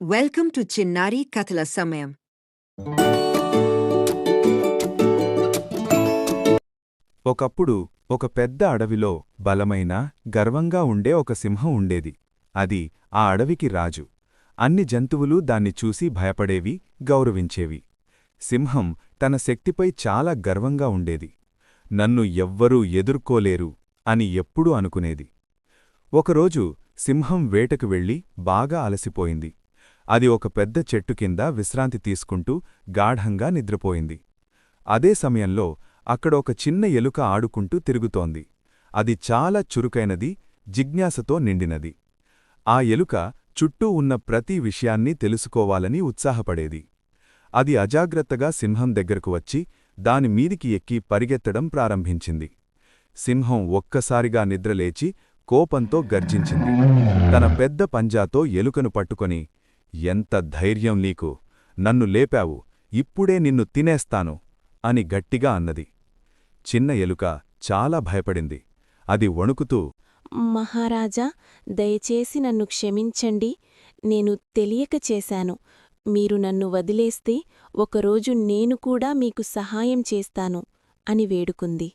Welcome to చిన్నారి కథల సమయం. ఒకప్పుడు ఒక పెద్ద అడవిలో బలమైన గర్వంగా ఉండే ఒక సింహం ఉండేది. అది ఆ అడవికి రాజు. అన్ని జంతువులు దాన్ని చూసి భయపడేవి, గౌరవించేవి. సింహం తన శక్తిపై చాలా గర్వంగా ఉండేది. నన్ను ఎవ్వరూ ఎదుర్కోలేరు అని ఎప్పుడూ అనుకునేది. ఒకరోజు సింహం వేటకు వెళ్లి బాగా అలసిపోయింది. అది ఒక పెద్ద చెట్టు కింద విశ్రాంతి తీసుకుంటూ గాఢంగా నిద్రపోయింది. అదే సమయంలో అక్కడ ఒక చిన్న ఎలుక ఆడుకుంటూ తిరుగుతోంది. అది చాలా చురుకైనది, జిజ్ఞాసతో నిండినది. ఆ ఎలుక చుట్టూ ఉన్న ప్రతి విషయాన్ని తెలుసుకోవాలని ఉత్సాహపడేది. అది అజాగ్రత్తగా సింహం దగ్గరకు వచ్చి దాని మీదికి ఎక్కి పరిగెత్తడం ప్రారంభించింది. సింహం ఒక్కసారిగా నిద్రలేచి కోపంతో గర్జించింది. తన పెద్ద పంజాతో ఎలుకను పట్టుకొని, ఎంత ధైర్యం నీకు! నన్ను లేపావు, ఇప్పుడే నిన్ను తినేస్తాను అని గట్టిగా అన్నది. చిన్న ఎలుక చాలా భయపడింది. అది వణుకుతూ, మహారాజా, దయచేసి నన్ను క్షమించండి. నేను తెలియక చేశాను. మీరు నన్ను వదిలేస్తే ఒకరోజు నేను కూడా మీకు సహాయం చేస్తాను అని వేడుకుంది.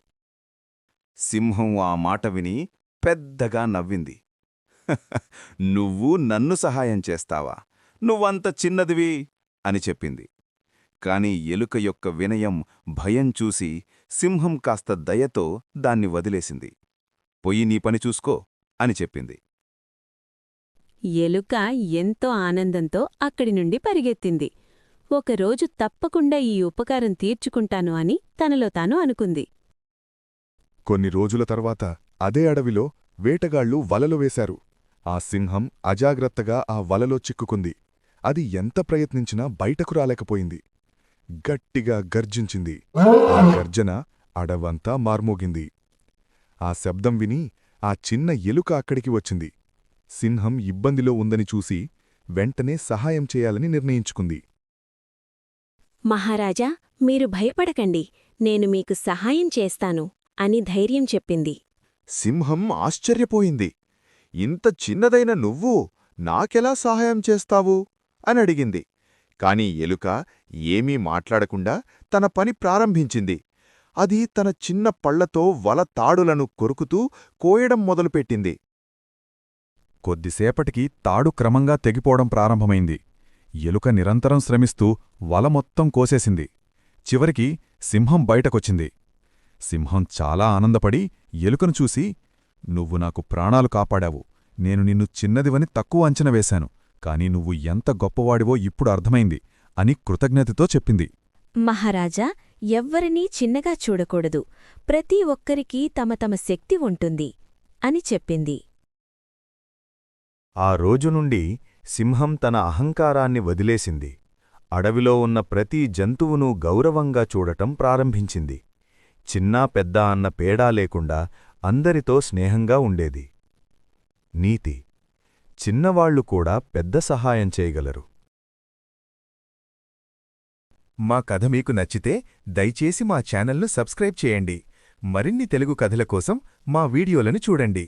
సింహం ఆ మాట విని పెద్దగా నవ్వింది. నువ్వు నన్ను సహాయం చేస్తావా? నువ్వంత చిన్నదివి అని చెప్పింది. కాని ఎలుక యొక్క వినయం, భయం చూసి సింహం కాస్త దయతో దాన్ని వదిలేసింది. పొయ్యి నీ పని చూసుకో అని చెప్పింది. ఎలుక ఎంతో ఆనందంతో అక్కడి నుండి పరిగెత్తింది. ఒకరోజు తప్పకుండా ఈ ఉపకారం తీర్చుకుంటాను అని తనలో తాను అనుకుంది. కొన్ని రోజుల తర్వాత అదే అడవిలో వేటగాళ్లు వలలు వేశారు. ఆ సింహం అజాగ్రత్తగా ఆ వలలో చిక్కుకుంది. అది ఎంత ప్రయత్నించినా బయటకు రాలేకపోయింది. గట్టిగా గర్జించింది. ఆ గర్జన అడవంతా మార్మోగింది. ఆ శబ్దం విని ఆ చిన్న ఎలుక అక్కడికి వచ్చింది. సింహం ఇబ్బందిలో ఉందని చూసి వెంటనే సహాయం చేయాలని నిర్ణయించుకుంది. మహారాజా, మీరు భయపడకండి, నేను మీకు సహాయం చేస్తాను అని ధైర్యం చెప్పింది. సింహం ఆశ్చర్యపోయింది. ఇంత చిన్నదైన నువ్వు నాకెలా సహాయం చేస్తావు అని అడిగింది. కాని ఎలుక ఏమీ మాట్లాడకుండా తన పని ప్రారంభించింది. అది తన చిన్న పళ్లతో వల తాడులను కొరుకుతూ కోయడం మొదలుపెట్టింది. కొద్దిసేపటికి తాడు క్రమంగా తెగిపోవడం ప్రారంభమైంది. ఎలుక నిరంతరం శ్రమిస్తూ వల మొత్తం కోసేసింది. చివరికి సింహం బయటకొచ్చింది. సింహం చాలా ఆనందపడి ఎలుకను చూసి, నువ్వు నాకు ప్రాణాలు కాపాడావు. నేను నిన్ను చిన్నదివని తక్కువ అంచనా వేశాను. కాని నువ్వు ఎంత గొప్పవాడివో ఇప్పుడు అర్థమైంది అని కృతజ్ఞతతో చెప్పింది. మహారాజా, ఎవ్వరినీ చిన్నగా చూడకూడదు. ప్రతి ఒక్కరికీ తమ తమ శక్తి ఉంటుంది అని చెప్పింది. ఆ రోజు నుండి సింహం తన అహంకారాన్ని వదిలేసింది. అడవిలో ఉన్న ప్రతి జంతువునూ గౌరవంగా చూడటం ప్రారంభించింది. చిన్నా పెద్దా అన్న పేడా లేకుండా అందరితో స్నేహంగా ఉండేది. నీతి: చిన్నవాళ్లు కూడా పెద్ద సహాయం చేయగలరు. మా కథ మీకు నచ్చితే దయచేసి మా ఛానల్ను సబ్స్క్రైబ్ చేయండి. మరిన్ని తెలుగు కథల కోసం మా వీడియోలను చూడండి.